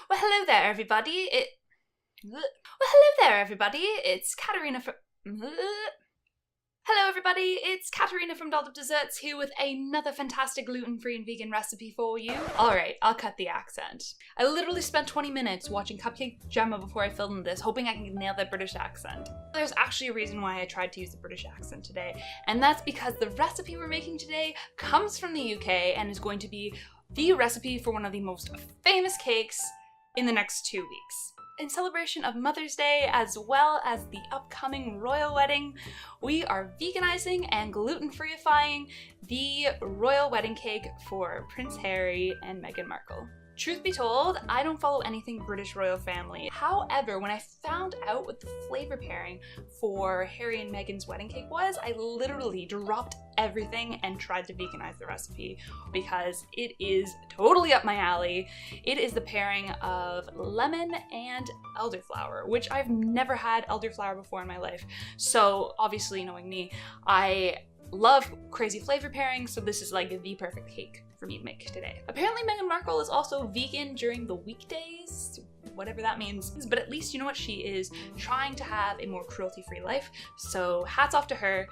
Well, hello there, everybody. It's Katerina from. Hello, everybody. It's Katerina from Dolled Up Desserts here with another fantastic gluten-free and vegan recipe for you. All right, I'll cut the accent. I literally spent 20 minutes watching Cupcake Gemma before I filmed this, hoping I can nail that British accent. There's actually a reason why I tried to use the British accent today, and that's because the recipe we're making today comes from the UK and is going to be the recipe for one of the most famous cakes in the next 2 weeks. In celebration of Mother's Day, as well as the upcoming royal wedding, we are veganizing and gluten-freeifying the royal wedding cake for Prince Harry and Meghan Markle. Truth be told, I don't follow anything British royal family. However, when I found out what the flavor pairing for Harry and Meghan's wedding cake was, I literally dropped everything and tried to veganize the recipe because it is totally up my alley. It is the pairing of lemon and elderflower, which I've never had elderflower before in my life. So obviously, knowing me, I love crazy flavor pairings, so this is like the perfect cake for me to make today. Apparently Meghan Markle is also vegan during the weekdays, whatever that means, but at least you know what, she is trying to have a more cruelty-free life, so hats off to her.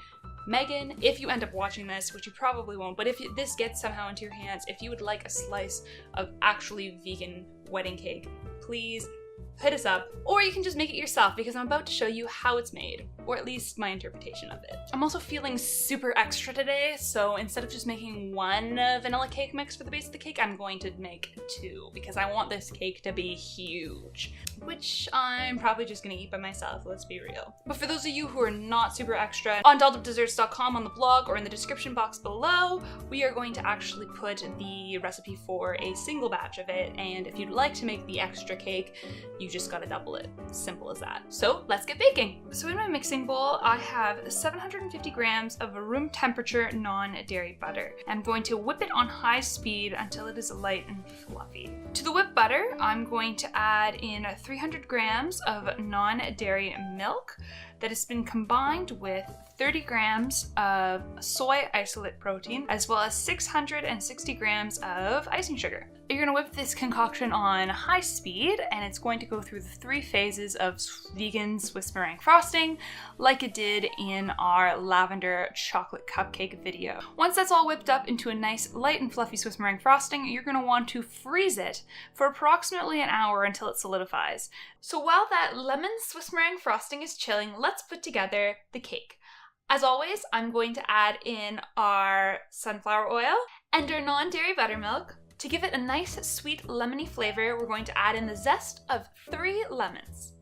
Meghan, if you end up watching this, which you probably won't, but if this gets somehow into your hands, if you would like a slice of actually vegan wedding cake, please hit us up, or you can just make it yourself because I'm about to show you how it's made, or at least my interpretation of it. I'm also feeling super extra today, so instead of just making one vanilla cake mix for the base of the cake, I'm going to make two because I want this cake to be huge, which I'm probably just gonna eat by myself, let's be real. But for those of you who are not super extra, on dolledupdesserts.com on the blog or in the description box below, we are going to actually put the recipe for a single batch of it, and if you'd like to make the extra cake, you just gotta double it. Simple as that. So let's get baking. So in my mixing bowl, I have 750 grams of room temperature non-dairy butter. I'm going to whip it on high speed until it is light and fluffy. To the whipped butter, I'm going to add in 300 grams of non-dairy milk that has been combined with 30 grams of soy isolate protein, as well as 660 grams of icing sugar. You're gonna whip this concoction on high speed, and it's going to go through the 3 phases of vegan Swiss meringue frosting, like it did in our lavender chocolate cupcake video. Once that's all whipped up into a nice light and fluffy Swiss meringue frosting, you're gonna want to freeze it for approximately an hour until it solidifies. So while that lemon Swiss meringue frosting is chilling, let's put together the cake. As always, I'm going to add in our sunflower oil and our non-dairy buttermilk. To give it a nice, sweet, lemony flavor, we're going to add in the zest of 3 lemons.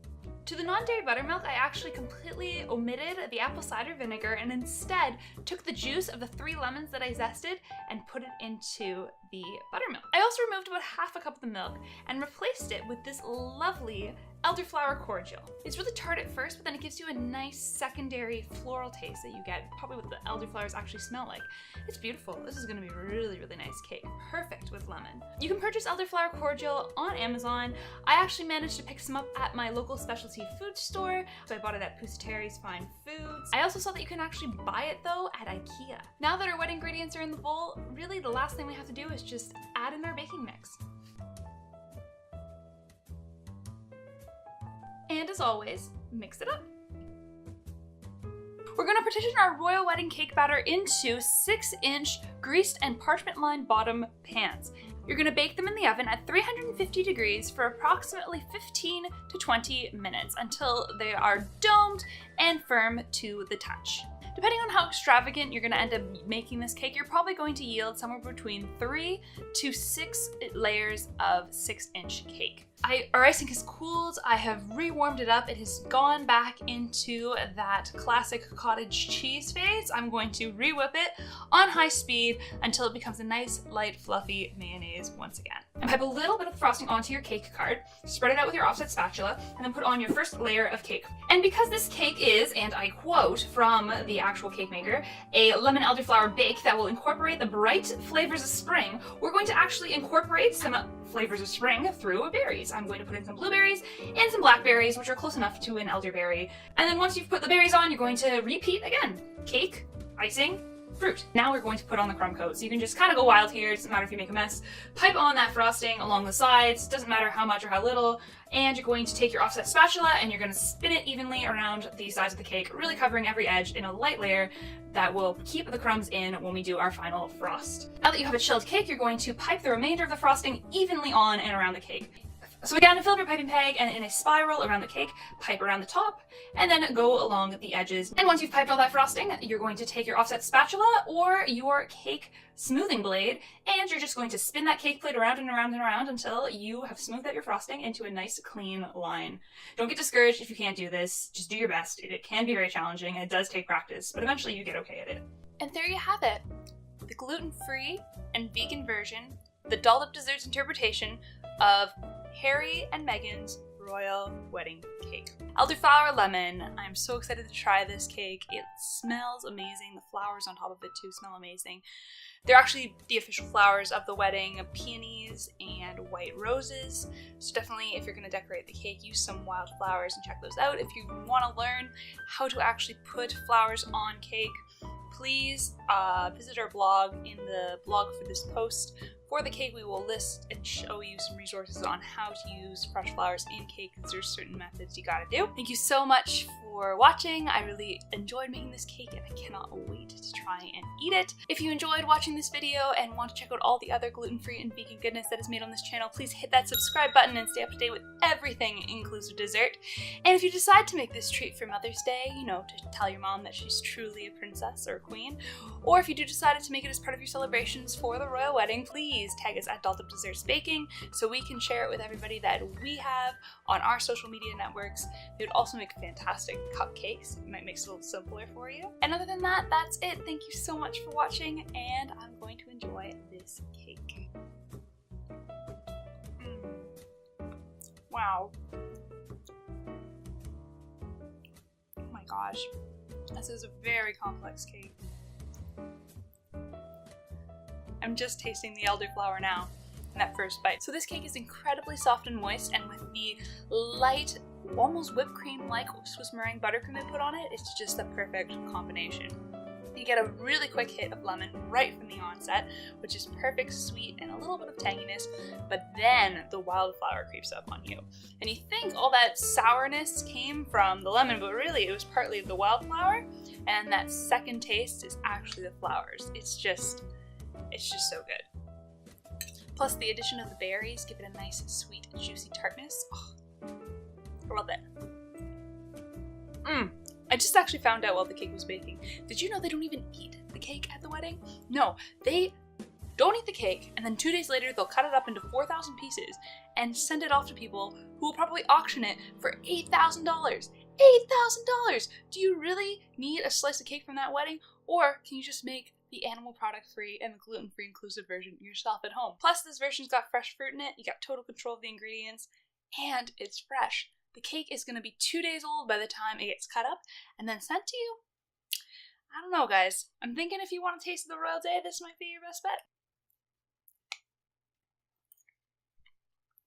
To the non-dairy buttermilk, I actually completely omitted the apple cider vinegar and instead took the juice of the 3 lemons that I zested and put it into the buttermilk. I also removed about half a cup of the milk and replaced it with this lovely elderflower cordial. It's really tart at first, but then it gives you a nice secondary floral taste that you get, probably what the elderflowers actually smell like. It's beautiful. This is gonna be a really, really nice cake. Perfect with lemon. You can purchase elderflower cordial on Amazon. I actually managed to pick some up at my local specialty food store, so I bought it at Pusateri's Fine Foods. I also saw that you can actually buy it though at IKEA. Now that our wet ingredients are in the bowl, really the last thing we have to do is just add in our baking mix. And as always, mix it up. We're gonna partition our royal wedding cake batter into 6-inch greased and parchment-lined bottom pans. You're gonna bake them in the oven at 350 degrees for approximately 15 to 20 minutes until they are domed and firm to the touch. Depending on how extravagant you're gonna end up making this cake, you're probably going to yield somewhere between 3 to 6 layers of 6-inch cake. Our icing has cooled, I have rewarmed it up, it has gone back into that classic cottage cheese phase. I'm going to re-whip it on high speed until it becomes a nice, light, fluffy mayonnaise once again. And pipe a little bit of frosting onto your cake card, spread it out with your offset spatula, and then put on your first layer of cake. And because this cake is, and I quote from the actual cake maker, a lemon elderflower bake that will incorporate the bright flavors of spring, we're going to actually incorporate some flavors of spring through berries. I'm going to put in some blueberries and some blackberries, which are close enough to an elderberry. And then once you've put the berries on, you're going to repeat again. Cake, icing, fruit. Now we're going to put on the crumb coat. So you can just kind of go wild here. It doesn't matter if you make a mess. Pipe on that frosting along the sides. Doesn't matter how much or how little. And you're going to take your offset spatula and you're going to spin it evenly around the sides of the cake, really covering every edge in a light layer that will keep the crumbs in when we do our final frost. Now that you have a chilled cake, you're going to pipe the remainder of the frosting evenly on and around the cake. So again, fill up your piping bag and in a spiral around the cake, pipe around the top, and then go along the edges. And once you've piped all that frosting, you're going to take your offset spatula or your cake smoothing blade, and you're just going to spin that cake plate around and around and around until you have smoothed out your frosting into a nice clean line. Don't get discouraged if you can't do this. Just do your best. It can be very challenging and it does take practice, but eventually you get okay at it. And there you have it. The gluten-free and vegan version, the dolled up desserts interpretation of Harry and Meghan's royal wedding cake. Elderflower lemon. I'm so excited to try this cake. It smells amazing. The flowers on top of it too smell amazing. They're actually the official flowers of the wedding, peonies and white roses. So definitely if you're going to decorate the cake, use some wild flowers and check those out. If you want to learn how to actually put flowers on cake, please visit our blog. In the blog for this post for the cake, we will list and show you some resources on how to use fresh flowers in cake, because there's certain methods you gotta do. Thank you so much for watching. I really enjoyed making this cake and I cannot wait to try and eat it. If you enjoyed watching this video and want to check out all the other gluten-free and vegan goodness that is made on this channel, please hit that subscribe button and stay up to date with everything inclusive dessert. And if you decide to make this treat for Mother's Day, you know, to tell your mom that she's truly a princess or a queen, or if you do decide to make it as part of your celebrations for the royal wedding, please tag us at Dolled Up Desserts Baking so we can share it with everybody that we have on our social media networks. They would also make fantastic cupcakes. It might make it a little simpler for you. And other than that, that's it. Thank you so much for watching, and I'm going to enjoy this cake. Wow. Oh my gosh. This is a very complex cake. I'm just tasting the elderflower now in that first bite. So this cake is incredibly soft and moist, and with the light, almost whipped cream-like Swiss meringue buttercream they put on it, it's just the perfect combination. You get a really quick hit of lemon right from the onset, which is perfect, sweet, and a little bit of tanginess, but then the wildflower creeps up on you. And you think all that sourness came from the lemon, but really it was partly the wildflower, and that second taste is actually the flowers. It's just so good. Plus the addition of the berries give it a nice, sweet, juicy tartness. Oh, I love it. I just actually found out while the cake was baking. Did you know they don't even eat the cake at the wedding? No, they don't eat the cake, and then 2 days later they'll cut it up into 4,000 pieces and send it off to people who will probably auction it for $8,000. $8,000! Do you really need a slice of cake from that wedding? Or can you just make the animal product free and the gluten-free inclusive version yourself at home? Plus this version's got fresh fruit in it, you got total control of the ingredients, and it's fresh. The cake is going to be 2 days old by the time it gets cut up and then sent to you. I don't know, guys. I'm thinking if you want to taste the royal day, this might be your best bet.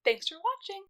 Thanks for watching.